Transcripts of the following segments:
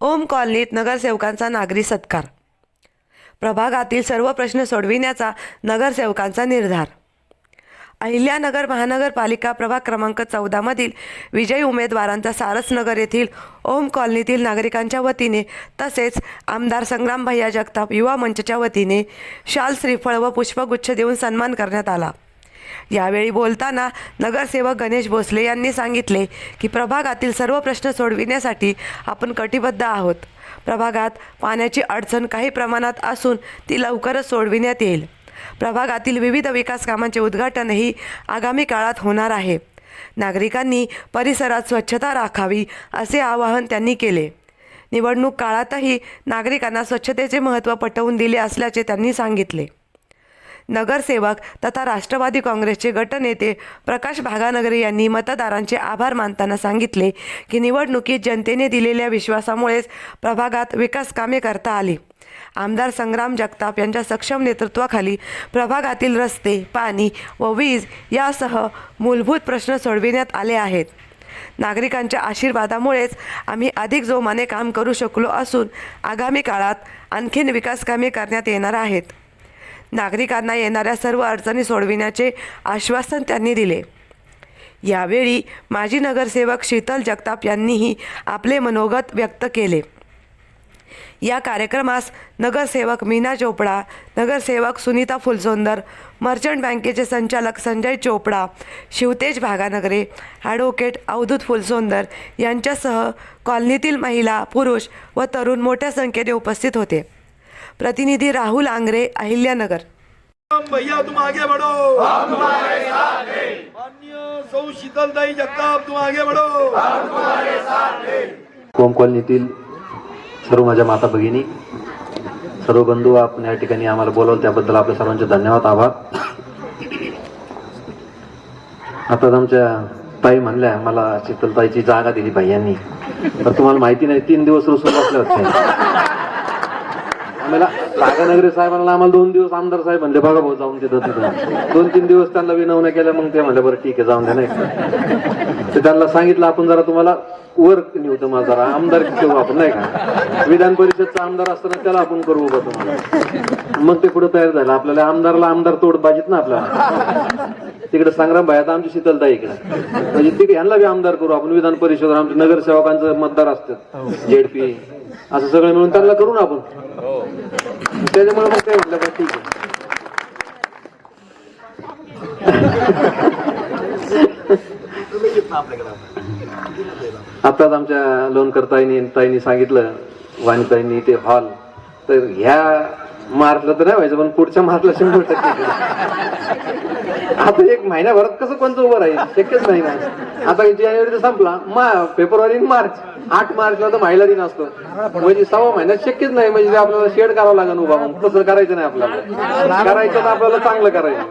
ओम कॉलनीत नगरसेवकांचा नागरी सत्कार. प्रभागातील सर्व प्रश्न सोडविण्याचा नगरसेवकांचा निर्धार. अहिल्यानगर महानगरपालिका प्रभाग क्रमांक 14 मधील विजयी उमेदवारांचा सारसनगर येथील ओम कॉलनीतील नागरिकांच्या वतीने तसेच आमदार संग्राम भैया जगताप युवा मंचच्या वतीने शाल, श्रीफळ व पुष्पगुच्छ देऊन सन्मान करण्यात आला. यावेळी बोलताना नगरसेवक गणेश भोसले यांनी सांगितले की प्रभागातील सर्व प्रश्न सोडविण्यासाठी आपण कटिबद्ध आहोत. प्रभागात पाण्याची अडचण काही प्रमाणात असून ती लवकरच सोडविण्यात येईल. प्रभागातील विविध विकास कामांचे उद्घाटनही आगामी काळात होणार आहे. नागरिकांनी परिसरात स्वच्छता राखावी असे आवाहन त्यांनी केले. निवडणूक काळातही नागरिकांना स्वच्छतेचे महत्त्व पटवून दिले असल्याचे त्यांनी सांगितले. नगरसेवक तथा राष्ट्रवादी काँग्रेसचे गटनेते प्रकाश भागानगरे यांनी मतदारांचे आभार मानताना सांगितले की निवडणुकीत जनतेने दिलेल्या विश्वासामुळेच प्रभागात विकास कामे करता आली. आमदार संग्राम जगताप यांच्या सक्षम नेतृत्वाखाली प्रभागातील रस्ते, पाणी व वीज यासह मूलभूत प्रश्न सोडविण्यात आले आहेत. नागरिकांच्या आशीर्वादामुळेच आम्ही अधिक जोमाने काम करू शकलो असून आगामी काळात आणखीन विकास कामे करण्यात येणार आहेत. नागरिकांना येणाऱ्या सर्व अडचणी सोडविण्याचे आश्वासन त्यांनी दिले. यावेळी माजी नगरसेवक शीतल जगताप यांनीही आपले मनोगत व्यक्त केले. या कार्यक्रमास नगरसेवक मीना चोपडा, नगरसेवक सुनीता फुलसुंदर, मर्चंट बँकेचे संचालक संजय चोपडा, शिवतेज भागानगरे, ॲडव्होकेट अवधूत फुलसुंदर यांच्यासह कॉलनीतील महिला, पुरुष व तरुण मोठ्या संख्येने उपस्थित होते. प्रतिनिधी राहुल आंग्रे, अहिल्यानगर. भैया तुम आगे बढ़ो, हम तुम्हारे साथ हैं. माननीय सौ शीतलताई जगताप तुम आगे बढ़ो, हम तुम्हारे साथ हैं. ओम कॉलनीतील सर्व माझ्या माता भगिनी, सर्व बंधू, आपण या ठिकाणी आम्हाला बोलवलं त्याबद्दल आपल्या सर्वांचे धन्यवाद, आभार. आता आमच्या ताई म्हणल्या मला शीतलताईची जागा दिली भैयांनी, तर तुम्हाला माहिती नाही 3 दिवस रुसून बसले होते. आम्हाला भागानगरे साहेबांना आम्हाला 2 दिवस आमदार साहेब म्हणले बघा भाऊ जाऊन तिथं 2-3 दिवस त्यांना विनवण्या केल्या. मग ते म्हणले बरं ठीक आहे जाऊन द्या. नाही ते त्यांना सांगितलं आपण जरा तुम्हाला वर नेऊ, तुम्हाला जरा आमदार ठेवू आपण, नाही का, विधान परिषदचा आमदार असताना त्याला आपण करू उभं तुम्हाला. मग ते पुढे तयार झालं. आपल्याला आमदारला आमदार तोड पाहिजेत ना आपल्याला. तिकडे संग्राम भाई, आता आमची शीतलताई इकडे, म्हणजे तिकडे ह्यांना बी आमदार करू आपण विधान परिषद. आमच्या नगरसेवकांचं मतदार असतात, जेडपी असं सगळं मिळून त्यांना करू ना आपण. त्याच्यामुळे मग काय म्हटलं ठीक आहे. आताच आमच्या लोणकर ताईंनी सांगितलं, वाणीताईंनी ते हॉल, तर ह्या मार्चला तर नाही व्हायचं पण पुढच्या मार्चला 100%. आता 1 महिन्याभरात कसं कोणतं उभं राहील, शक्यच नाही ना. आता जानेवारी संपला, फेब्रुवारी, मार्च, 8 मार्चला तर महिला दिन असतो, म्हणजे 6 महिन्यात शक्यच नाही. म्हणजे आपल्याला शेड करावं लागेल उभा. मग तसं करायचं नाही आपल्याला, करायचं तर आपल्याला चांगलं करायचं.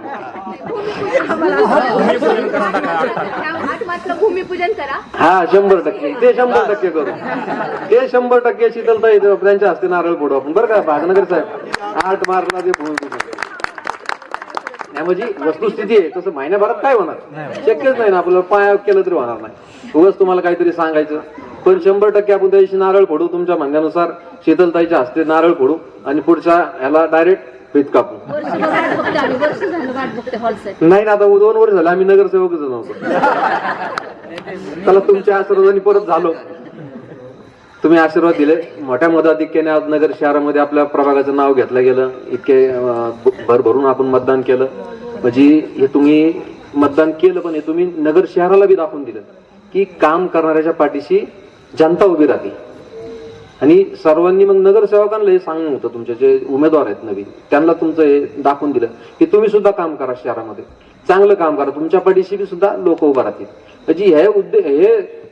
भूमिपूजन करा. हा 100% ते 100% करू. ते 100% शीतलताई त्यांच्या हस्ते नारळ फोडू आपण, बरं का भागनगर साहेब. 8 मार्चला ते भूमिपूजन. म्हणजे वस्तुस्थिती आहे, तसं महिन्याभरात काय होणार, शक्यच नाही ना. आपल्याला पाया केलं तरी होणार नाही. उगाच तुम्हाला काहीतरी सांगायचं, पण 100% आपण त्या दिवशी नारळ फोडू. तुमच्या म्हणण्यानुसार शीतलताईच्या हस्ते नारळ फोडू आणि पुढच्या ह्याला डायरेक्ट पीत कापू. नाही ना, आता 2 वर्ष झाले आम्ही नगरसेवकच नव्हतो. त्याला तुमच्या आशीर्वादाने परत झालो. तुम्ही आशीर्वाद दिले. मोठ्या मताधिक्याने आज नगर शहरामध्ये आपल्या प्रभागाचं नाव घेतलं गेलं. इतके भरभरून आपण मतदान केलं. म्हणजे हे तुम्ही मतदान केलं, पण हे तुम्ही नगर शहराला बी दाखवून दिलं की काम करणाऱ्याच्या पाठीशी जनता उभी राहते. आणि सर्वांनी मग नगरसेवकांना हे सांगणं होतं, तुमचे जे उमेदवार आहेत नवीन, त्यांना तुमचं हे दाखवून दिलं की तुम्ही सुद्धा काम करा, शहरामध्ये चांगलं काम करा, तुमच्या पाठीशी बी सुद्धा लोक उभा राहतील. म्हणजे हे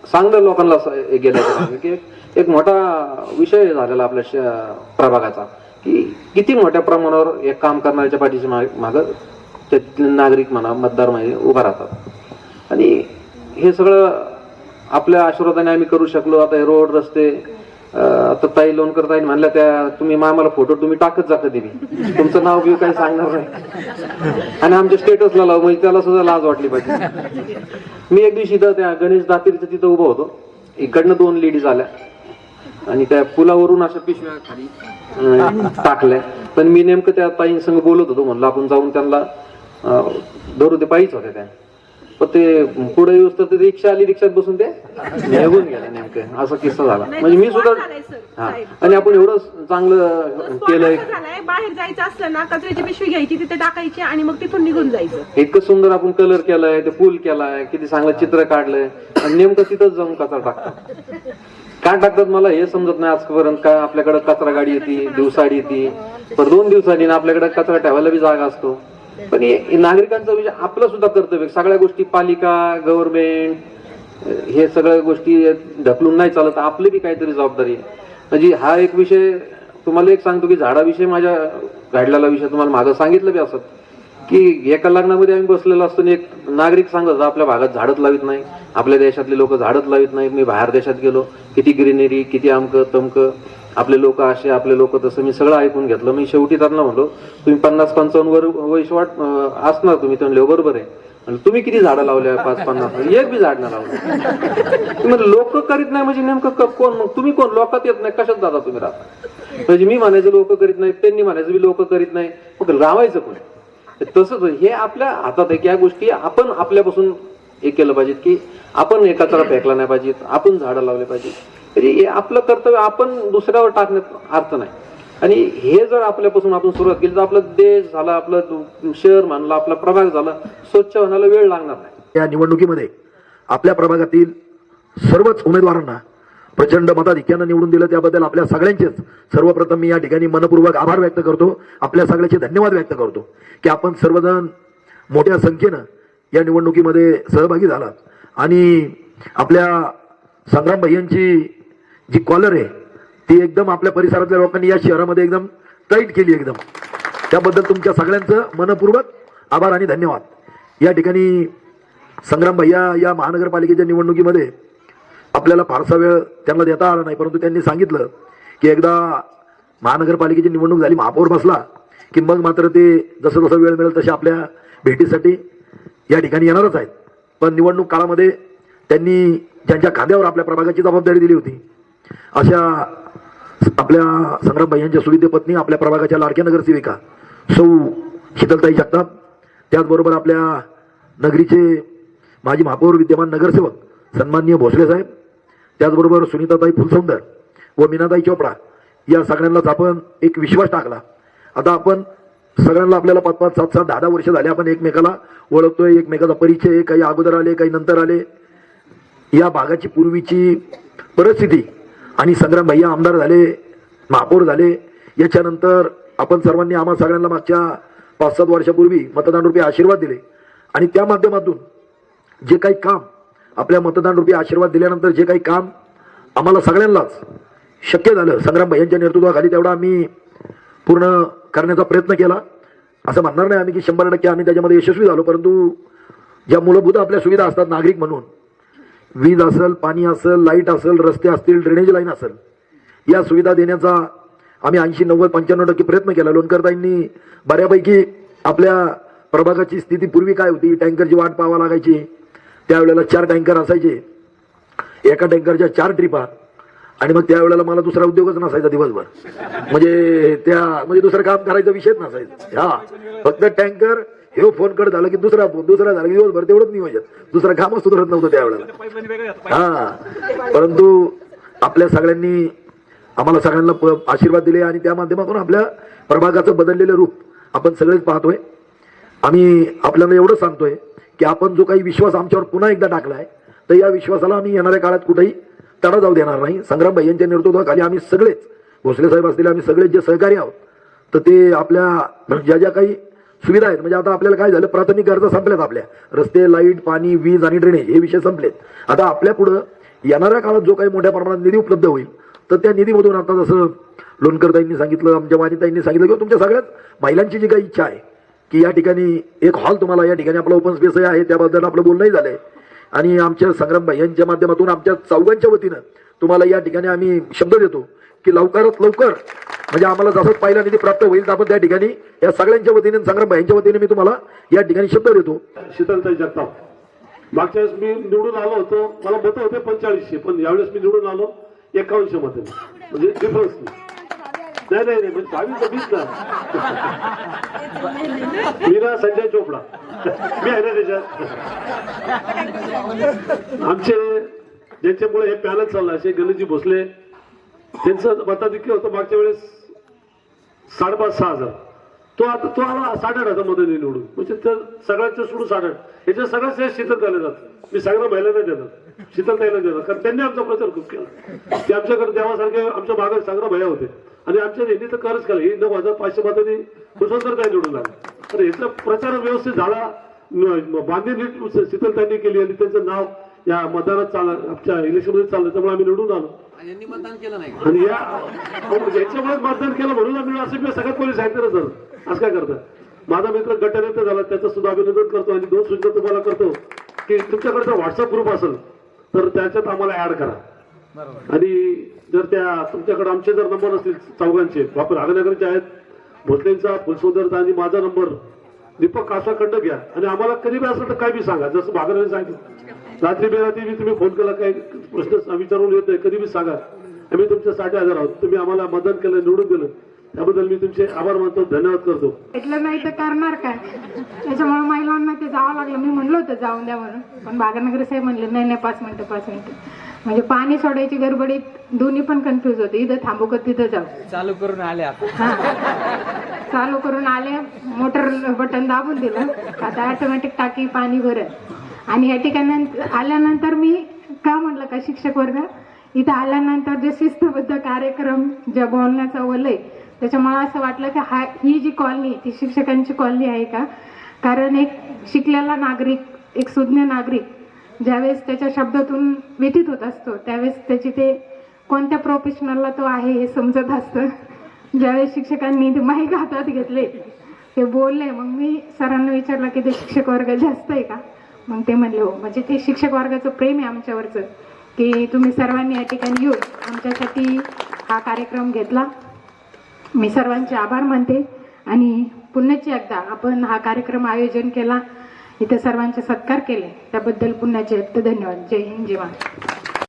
सांगणं लोकांना गेलं की एक मोठा विषय झालेला आपल्या प्रभागाचा, की किती मोठ्या प्रमाणावर एक काम करणाऱ्याच्या पाठीशी मागं त्यातील नागरिक म्हणा, मतदार म्हणजे उभा राहतात. आणि हे सगळं आपल्या आशीर्वादाने आम्ही करू शकलो. आता हे रोड, रस्ते, आता ताई लोणकर ताई म्हणल्या त्या तुम्ही मामाला फोटो तुम्ही टाकत जा कधी, तुमचं नाव घेऊ काही सांगणार नाही आणि आमच्या स्टेटसला लावू, म्हणजे त्याला सुद्धा लाज वाटली पाहिजे. मी एक दिवशी त्या गणेश दातीरच्या तिथं उभं होतो. इकडनं 2 लेडीज आल्या आणि त्या पुलावरून अशा पिशव्या खाली टाकल्या. पण मी नेमकं त्या ताईंसंग बोलत होतो, म्हणलं आपण जाऊन त्यांना धरू. ते पायीच होत्या त्या, पण ते पुढे येऊस तर रिक्षा आली, रिक्षात बसून ते निघून गेल्या नेमकं. असा किस्सा झाला. म्हणजे मी सुद्धा हा, आणि आपण एवढं चांगलं केलंय. बाहेर जायचं असलं ना, कचऱ्याची पिशवी घ्यायची, तिथे टाकायची आणि मग तिथून निघून जायचं. इतकं सुंदर आपण कलर केलाय, ते पूल केलाय, किती चांगलं चित्र काढलंय, आणि नेमकं तिथंच जाऊन कचरा टाकतात. काय टाकतात मला हे समजत नाही आजपर्यंत. काय आपल्याकडे कचरा गाडी येते, दिवसाडी येते, पण 2 दिवसांनी आपल्याकडे कचरा ठेवायला बी जागा असतो. पण हे नागरिकांचा विषय, आपलं सुद्धा कर्तव्य. सगळ्या गोष्टी पालिका, गव्हर्नमेंट हे सगळ्या गोष्टी ढकलून नाही चालत, आपली बी काहीतरी जबाबदारी आहे. म्हणजे हा एक विषय तुम्हाला एक सांगतो की झाडाविषयी माझ्या घडलेला विषय तुम्हाला मागं सांगितलं बी असत की एका लग्नामध्ये आम्ही बसलेलो असतो आणि एक नागरिक सांगत आपल्या भागात झाडच लावित नाही, आपल्या देशातले लोक झाडच लावित नाही. मी बाहेर देशात गेलो, किती ग्रीनरी, किती अमकं तमकं, आपले लोक असे, आपले लोक तसं. मी सगळं ऐकून घेतलं. मी शेवटी त्यांना म्हणलो, तुम्ही 50-55 वयस वाट असणार तुम्ही. ते म्हणले बरोबर आहे. तुम्ही किती झाडं लावल्या? 5-50. एक बी झाड नाही लावलं. तुम्ही लोक करीत नाही म्हणजे नेमकं कोण? मग तुम्ही कोण? लोकात येत नाही, कशात जाता तुम्ही राहता? म्हणजे मी म्हणायचं लोक करीत नाही, त्यांनी म्हणायचं बी लोक करीत नाही, मग राहायचं कोण? तसंच हे आपल्या हातात आहे की या गोष्टी आपण आपल्यापासून हे केलं पाहिजेत की आपण हे कचरा फेकला नाही पाहिजेत, आपण झाडं लावले पाहिजेत. म्हणजे हे आपलं कर्तव्य आपण दुसऱ्यावर टाकण्यात अर्थ नाही. आणि हे जर आपल्यापासून आपण सुरुवात केली तर आपला देश झाला, आपलं शहर म्हणलं, आपला प्रभाग झाला, स्वच्छ होण्याला वेळ लागणार नाही. या निवडणुकीमध्ये आपल्या प्रभागातील सर्वच उमेदवारांना प्रचंड मताधिक्यानं निवडून दिलं, त्याबद्दल आपल्या सगळ्यांचेच सर्वप्रथम मी या ठिकाणी मनपूर्वक आभार व्यक्त करतो. आपल्या सगळ्याचे धन्यवाद व्यक्त करतो की आपण सर्वजण मोठ्या संख्येनं या निवडणुकीमध्ये सहभागी झालात. आणि आपल्या संग्राम भैयांची जी कॉलर आहे ती एकदम आपल्या परिसरातल्या लोकांनी या शहरामध्ये एकदम टाईट केली एकदम. त्याबद्दल तुमच्या सगळ्यांचं मनपूर्वक आभार आणि धन्यवाद. या ठिकाणी संग्राम भैया या महानगरपालिकेच्या निवडणुकीमध्ये आपल्याला फारसा वेळ त्यांना देता आला नाही, परंतु त्यांनी सांगितलं की एकदा महानगरपालिकेची निवडणूक झाली, महापौर बसला की मग मात्र ते जसं जसं वेळ मिळेल तसे आपल्या भेटीसाठी या ठिकाणी येणारच आहेत. पण निवडणूक काळामध्ये त्यांनी ज्यांच्या खांद्यावर आपल्या प्रभागाची जबाबदारी दिली होती अशा आपल्या संग्राम भैयांच्या सुविधे पत्नी, आपल्या प्रभागाच्या लाडक्या नगरसेविका सौ शीतलताई जगताप, त्याचबरोबर आपल्या नगरीचे माजी महापौर, विद्यमान नगरसेवक सन्माननीय भोसले साहेब, त्याचबरोबर सुनीताताई फुलसौंदर व मीनाताई चोपडा, या सगळ्यांनाच आपण एक विश्वास टाकला. आता आपण सगळ्यांना आपल्याला 5-5, 7-7, 10-10 वर्ष झाले आपण एकमेकाला ओळखतोय, एकमेकाचा परिचय, काही अगोदर आले, काही नंतर आले. या भागाची पूर्वीची परिस्थिती आणि संग्राम भैया आमदार झाले, महापौर झाले, याच्यानंतर आपण सर्वांनी आम्हा सगळ्यांना मागच्या 5-7 वर्षापूर्वी मतदान रूपी आशीर्वाद दिले. आणि त्या माध्यमातून जे काही काम आपल्या मतदान रूपी आशीर्वाद दिल्यानंतर जे काही काम आम्हाला सगळ्यांनाच शक्य झालं संग्राम भैयांच्या नेतृत्वाखाली, तेवढा आम्ही पूर्ण करण्याचा प्रयत्न केला. असं म्हणणार नाही आम्ही की 100% आम्ही त्याच्यामध्ये यशस्वी झालो, परंतु ज्या मूलभूत आपल्या सुविधा असतात नागरिक म्हणून, वीज असेल, पाणी असेल, लाईट असेल, रस्ते असतील, ड्रेनेज लाईन असेल, या सुविधा देण्याचा आम्ही 80-90-95% प्रयत्न केला. लोणकरताईंनी बऱ्यापैकी आपल्या प्रभागाची स्थिती पूर्वी काय होती, टँकरची वाट पाहावी लागायची, त्यावेळेला 4 टँकर असायचे, एका टँकरच्या 4 ट्रिपा, आणि मग त्यावेळेला मला दुसरा उद्योगच नसायचा दिवसभर. म्हणजे दुसरं काम करायचा विषयच नसायचा. हा, फक्त टँकर हे फोन कट झालं की दुसरा झाला की दिवसभर तेवढंच नियोजन, दुसरं कामच सुधारत नव्हतं त्यावेळेला. हा, परंतु आपल्या सगळ्यांनी आम्हाला सगळ्यांना आशीर्वाद दिले आणि त्या माध्यमातून आपल्या प्रभागाचं बदललेलं रूप आपण सगळेच पाहतोय. आम्ही आपल्याला एवढं सांगतोय की आपण जो काही विश्वास आमच्यावर पुन्हा एकदा टाकलाय, तर या विश्वासाला आम्ही येणाऱ्या काळात कुठेही तडा जाऊ देणार नाही. संग्राम भैयांच्या नेतृत्वाखाली आम्ही सगळेच, भोसले साहेब असतील, आम्ही सगळेच जे सहकारी आहोत, तर ते आपल्या ज्या ज्या काही सुविधा आहेत, म्हणजे आता आपल्याला काय झालं, प्राथमिक गरजा संपल्यात आपल्या, रस्ते, लाईट, पाणी, वीज आणि ड्रेनेज हे विषय संपलेत. आता आपल्या पुढं येणाऱ्या काळात जो काही मोठ्या प्रमाणात निधी उपलब्ध होईल, तर त्या निधीमधून आता जसं लोणकरताईंनी सांगितलं, आमच्या वाणीताईंनी सांगितलं, किंवा तुमच्या सगळ्याच महिलांची जी काही इच्छा आहे की या ठिकाणी एक हॉल तुम्हाला या ठिकाणी आपला ओपन स्पेस आहे, त्याबद्दल आपलं बोलणंही झालंय. आणि आमच्या संग्राम भैयांच्या माध्यमातून आमच्या चौघांच्या वतीनं तुम्हाला या ठिकाणी आम्ही शब्द देतो की लवकरात लवकर, म्हणजे आम्हाला जसंच पहिला निधी प्राप्त होईल तर आपण त्या ठिकाणी या सगळ्यांच्या वतीने, संग्राम भैयांच्या वतीने मी तुम्हाला या ठिकाणी शब्द देतो. शीतलताई जगताप, मागच्या वेळेस मी निवडून आलो होतो, मला मतं होते 4500, पण यावेळेस मी निवडून आलो 51 मतं. म्हणजे डिफरन्स नाही नाही नाही, म्हणजे 22 तर 20 ना मी ना संजय चोपडा मी आहे ना त्याच्यात. आमचे ज्यांच्यामुळे हे पॅनल चाललं असे गणेशजी भोसले त्यांचं मताधिक्य होतं मागच्या वेळेस 5,500-6,000. तो आला 8,500 मतांनी निवडून, म्हणजे सगळ्यांचं सोडून 8,500. याच्या सगळ्याच हे शीतल झाले जात. मी सगळ्या महिलांना देणार, शीतल ताईला देणार, कारण त्यांनी आमचा प्रचार खूप केला. ते आमच्याकडे देवासारखे आमच्या मागे सगळं भया होते आणि आमच्या यांनी तर खरंच केलं. ही 9,500 मतांनी कुशलतर ताई निवडून लागले. तर याचा प्रचार व्यवस्थित झाला, बांधणी नीट शीतल ताईंनी केली आणि त्यांचं नाव या मतदानात चाललं, आमच्या इलेक्शनमध्ये चाललं, त्यामुळे आम्ही निवडून आलो. यांनी मतदान केलं नाही आणि याच्यामुळे मतदान केलं म्हणून आम्ही असं मी सगळ्यात पहिले सांगितलं झालं. असं काय करतं, माझा मित्र गटनेता झाला, त्याचं सुद्धा अभिनंदन करतो. आणि 2 सूचना तुम्हाला करतो की तुमच्याकडचा व्हॉट्सअप ग्रुप असेल तर त्याच्यात आम्हाला ऍड करा. आणि जर त्या तुमच्याकडे आमचे जर नंबर असतील चौघांचे, वापर राघनगरचे आहेत, भोसलेंचा, फुलसोदरचा आणि माझा नंबर दीपक कासाखंड घ्या. आणि आम्हाला कधी बी असलं तर काय बी सांगा. जसं भागराने सांगितलं, रात्री बेरात्री बी तुम्ही फोन केला, काही प्रश्न विचारून येत नाही, कधी बी सांगा. आम्ही तुमच्यासाठी हजर आहोत. तुम्ही आम्हाला मदत केलं, निवडून दिलं, त्याबद्दल मी तुमचे आभार मानतो, धन्यवाद करतो. घेतलं नाही तर करणार काय, त्याच्यामुळे महिलांना ते जावं लागलं. मी म्हणलं होतं जाऊन द्या म्हणून, पण भागरनगर साहेब म्हणले नाही नाही 5 मिनिटं. म्हणजे पाणी सोडायची गडबडीत दोन्ही पण कन्फ्युज होते, इथं थांबू का तिथं जाऊ. चालू करून आले चालू करून आले, मोटर बटन दाबून दिलं, आता ऑटोमॅटिक टाकी पाणी भरत. आणि या ठिकाणी आल्यानंतर मी का म्हणलं का शिक्षक वर्ग इथं आल्यानंतर जे शिस्तबद्ध कार्यक्रम, ज्या बोलण्याचा वलय, त्याच्यामुळे असं वाटलं की ही जी कॉलनी ती शिक्षकांची कॉलनी आहे का. कारण एक शिकलेला नागरिक, एक सुज्ञ नागरिक ज्यावेळेस त्याच्या शब्दातून व्यतीत होत असतो, त्यावेळेस त्याची ते कोणत्या प्रोफेशनलला तो आहे हे समजत असतं. ज्यावेळेस शिक्षकांनी ते माईक हातात घेतले, ते बोलले, मग मी सरांना विचारलं की ते शिक्षक वर्ग जास्त आहे का. मग ते म्हणले हो. म्हणजे ते शिक्षक वर्गाचं प्रेम आहे आमच्यावरचं, की तुम्ही सर्वांनी या ठिकाणी येऊन आमच्यासाठी हा कार्यक्रम घेतला. मी सर्वांचे आभार मानते. आणि पुन्हाची एकदा आपण हा कार्यक्रम आयोजन केला, इथे सर्वांचे सत्कार केले, त्याबद्दल पुन्हाचे एकदा धन्यवाद. जय हिंद, जय महाराष्ट्र.